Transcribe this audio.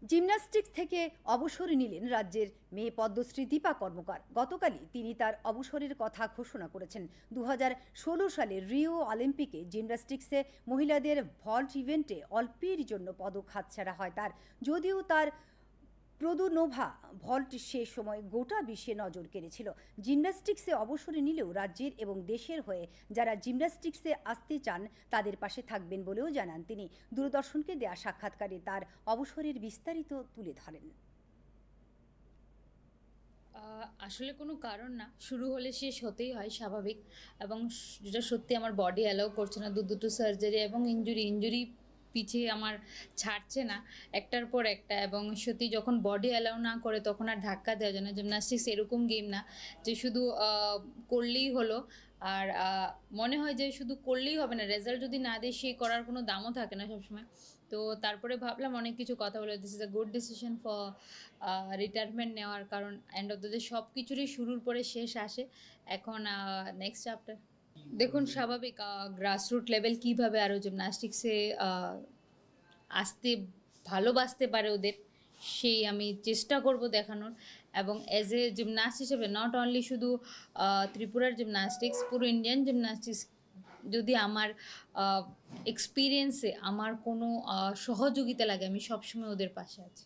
Gymnastics থেকে অবসর নিলেন রাজ্যের মেয়ে পদ্মশ্রী দীপা কর্মকার। গতকালই তিনি তার অবসরের কথা ঘোষণা করেছেন। 2016 সালে রিও অলিম্পিকে জিমন্যাস্টিক্সে মহিলাদের ভল্ট ইভেন্টে অল্পের জন্য পদক হাতছাড়া হয় তার। যদিও তার প্রদুনোভা ভল্ট সে সময় গোটা বিশ্বে নজর কেড়েছিল। জিমন্যাস্টিক্সে অবসর নিলেও রাজ্যের এবং দেশের হয়ে যারা জিমন্যাস্টিক্সে আসতে চান তাদের পাশে থাকবেন বলেও জানান তিনি। দূরদর্শনকে দেয়া সাক্ষাৎকারে তার অবসরের বিস্তারিত তুলে ধরেন। আসলে কোনো কারণ না, শুরু হলে শেষ হতেই হয়, স্বাভাবিক। এবং যেটা সত্যি আমার বডি অ্যালাউ করছে না, দুটো সার্জারি এবং ইঞ্জুরি পিছিয়ে আমার ছাড়ছে না একটার পর একটা। এবং সত্যি যখন বডি অ্যালাউ না করে তখন আর ধাক্কা দেওয়া যায় না। জিমন্যাস্টিক্স এরকম গেম না যে শুধু করলেই হলো। আর মনে হয় যে শুধু করলেই হবে না, রেজাল্ট যদি না দেয় সেই করার কোনো দামও থাকে না সবসময়। তো তারপরে ভাবলাম অনেক কিছু কথা বলে, this is a good decision for retirement নেওয়ার। কারণ এন্ড অফ দ্য ডে সব কিছুরই শুরুর পরে শেষ আসে। এখন নেক্সট চ্যাপ্টার। দেখুন, স্বাভাবিক গ্রাসরুট লেভেল কীভাবে আরও জিমন্যাস্টিক্সে আসতে ভালোবাসতে পারে ওদের, সেই আমি চেষ্টা করব দেখানোর। এবং অ্যাজ এ জিমন্যাস্ট হিসেবে নট অনলি শুধু ত্রিপুরার জিমন্যাস্টিক্স, পুরো ইন্ডিয়ান জিমন্যাস্টিক্স যদি আমার এক্সপিরিয়েন্সে আমার কোনো সহযোগিতা লাগে, আমি সবসময় ওদের পাশে আছি।